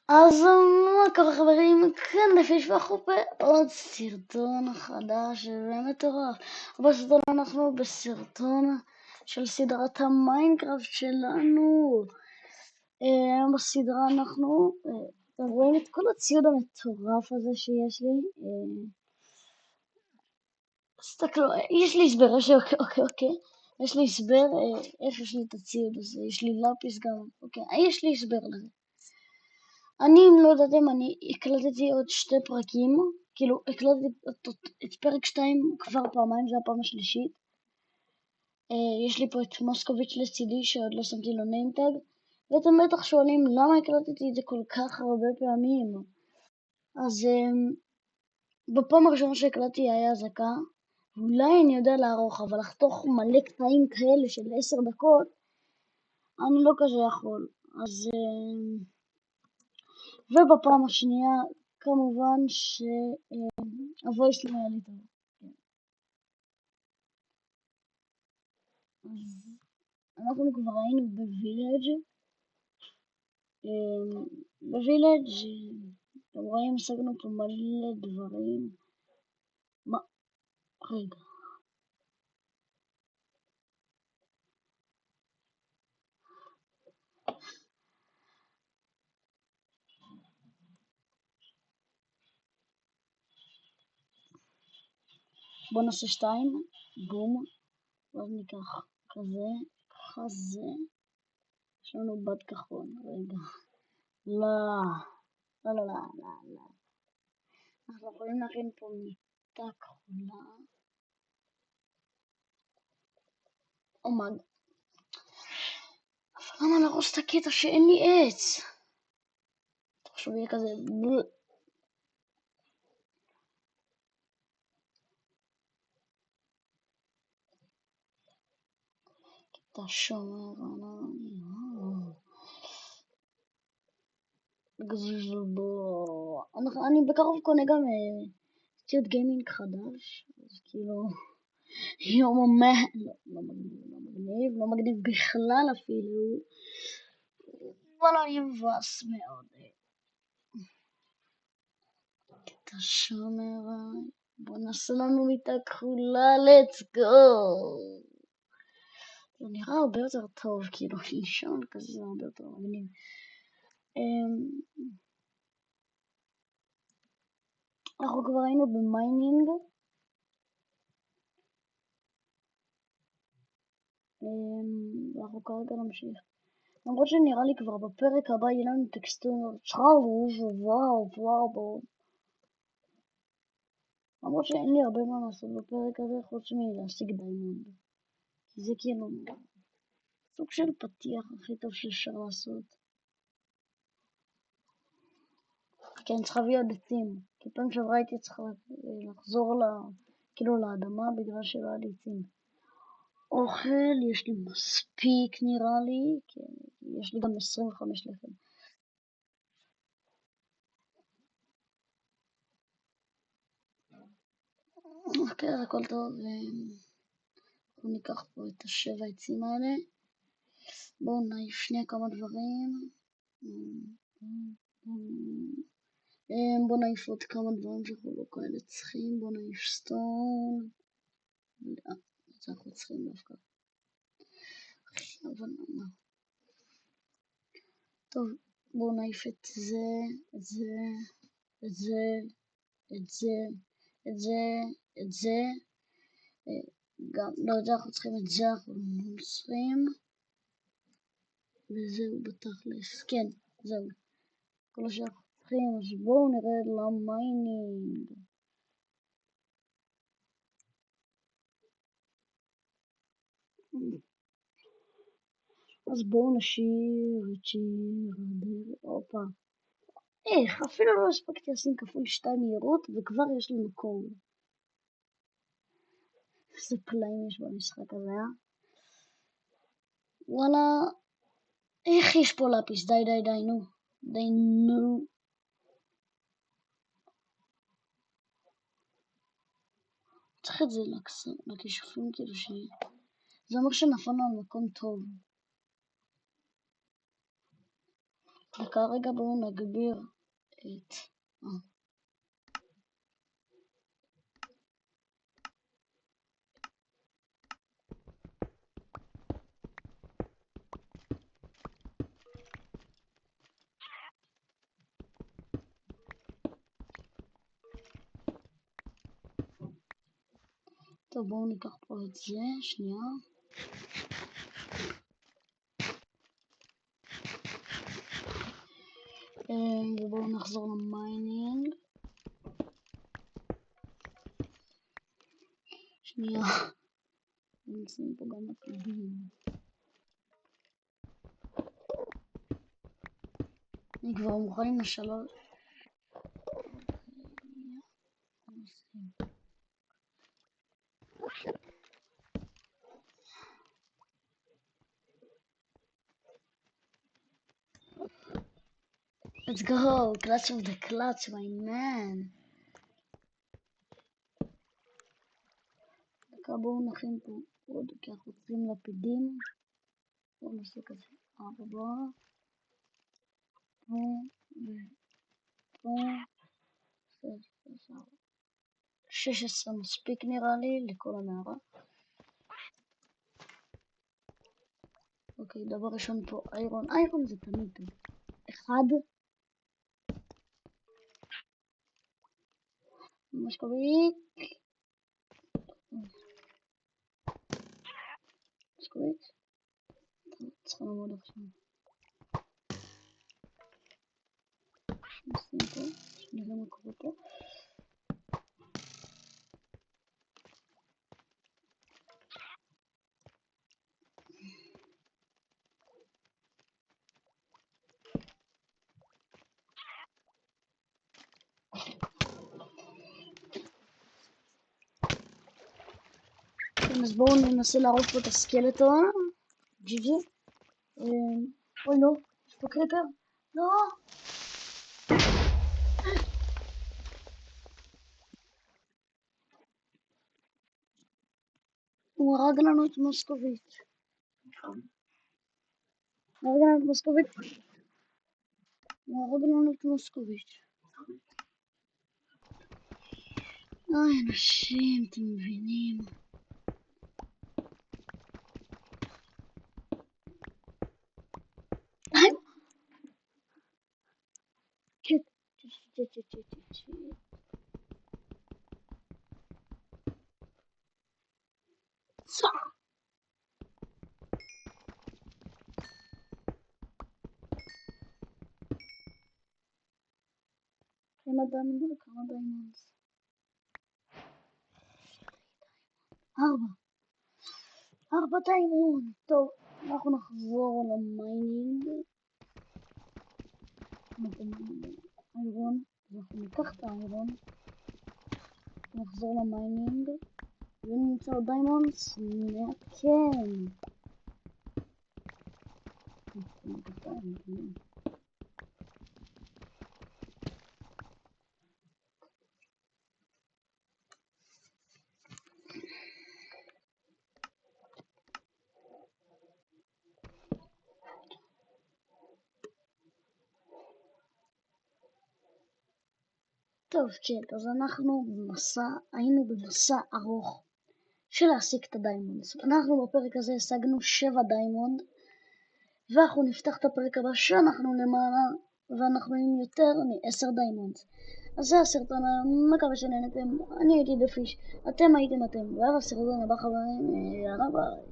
אז מה קורה חברים? כן, נפיש בחופה עוד סרטון חדש ומטורף. בסרטון אנחנו בסרטון של סדרת המיינקראפט שלנו. בסדרה אתם רואים את כל הציוד המטורף הזה שיש לי. תסתכלו, יש לי הסבר, אוקיי. יש לי הסבר איך יש לי את הציוד הזה, יש לי לפיס גם, אוקיי, יש לי הסבר לזה. אני, אם לא יודעתם, אני הקלטתי עוד 2 פרקים, כאילו הקלטתי את פרק 2 כבר פעמיים, זו הפעם השלישית. יש לי פה את מוסקוביץ' לצידי שעוד לא שמתי לו ניימטאג, ואתם בטח שואלים למה הקלטתי את זה כל כך הרבה פעמים. אז בפעם הראשונה שהקלטתי היה אזעקה, אולי אני יודע לערוך, אבל לחתוך מלא קטעים כאלה של 10 דקות, אני לא כזה יכול. אז ובפעם השנייה, כמובן שהוויס לא היה לי טוב. אז אנחנו כבר היינו בווילג'. בווילג' אתם רואים, השגנו פה מלא דברים. מה? רגע. בוא נעשה 2. בום. ואז ניקח כזה, כזה. יש לנו בד כחול. רגע. לא. לא, לא, לא, לא, לא. אנחנו יכולים להכין פה מיטה כחולה. אומג. אבל למה להרוס את הקטע שאין לי עץ? עכשיו יהיה כזה... אתה שומר אני בקרוב קונה גם ציוד גיימינג חדש, אז כאילו יום לא מגניב בכלל אפילו, וואלה אני מבאס מאוד. אתה שומר, בוא נעשה לנו מיטה כחולה, let's go. זה נראה הרבה יותר טוב, כאילו לישון כזה הרבה יותר מגניב. אנחנו כבר היינו במיינינג. ואנחנו כרגע נמשיך. למרות שנראה לי כבר בפרק הבא יהיה לנו טקסטורות וואו. למרות שאין לי הרבה מה לעשות בפרק הזה חוץ מלהשיג דיימונד. כי זה כאילו סוג של פתיח הכי טוב שאפשר לעשות. כן, צריך להביא עוד עצים. כי פעם שעברה הייתי צריכה לחזור כאילו לאדמה בגלל שלא היה לי עצים. אוכל, יש לי מספיק נראה לי. כן, יש לי גם 25 לחם. אוקיי, אז הכל טוב. אנחנו ניקח פה את 7 עצים האלה. בואו נעיף שנייה כמה דברים. בואו נעיף עוד כמה דברים שאנחנו לא כאלה צריכים. בואו נעיף סטון. זה אנחנו צריכים דווקא. אבל מה? טוב, בואו נעיף את זה, את זה, את זה, את זה, את זה, את זה. גם, לא יודע, אנחנו צריכים את זה, אנחנו לא צריכים. וזהו בתכלס, כן, זהו. כל השאר צריכים, אז בואו נרד למיינינג. אז בואו נשאיר את שיר הדרך, הופה. איך, אפילו לא הספקתי לשים כפול 2 מהירות וכבר יש לנו קול. איזה פלאים יש במשחק הזה, וואלה, איך יש פה לפיס? די, נו. די, נו. צריך את זה לכישופים כאילו זה אומר שנפלנו על מקום טוב. וכרגע בואו נגביר את... טוב, בואו ניקח פה את זה, שנייה. ובואו נחזור למיינינג. שנייה. נשים פה גם עתידים. אני כבר מוכנים לשלוש. Let's go, clutch of the clutch, my man. דקה, בואו נכין פה עוד, כי אנחנו צריכים לפידים. בואו נעשה כזה 4, פה ופה. 16 מספיק נראה לי לכל המערה. אוקיי, דבר ראשון פה איירון. איירון זה תמיד טוב. 1. משקובית. צריכה לעמוד עכשיו. נשים פה, שנראה מה קורה פה. אז בואו ננסה לערוף פה את הסקלטון. ג'י. אוי לא, יש פה קריפר. לא! הוא הרג לנו את מוסקובית. אוי, אנשים, אתם מבינים? כמה דיימונדס? 4 דיימונד. טוב, אנחנו נחזור למיינינג. איירון, אנחנו ניקח את האיירון, נחזור למיינינג, ונמצא עוד דיימונדס, נעדכן. טוב, כן, אז אנחנו היינו במסע ארוך של להשיג את הדיימונדס. אנחנו בפרק הזה השגנו 7 דיימונד, ואנחנו נפתח את הפרק הבא שאנחנו למעלה, ואנחנו עם יותר מ10 דיימונדס. אז זה הסרטון, מקווה שנהנתם, אני הייתי דפיש, אתם הייתם, ואהב הסרטון הבא חברים, יאללה ביי.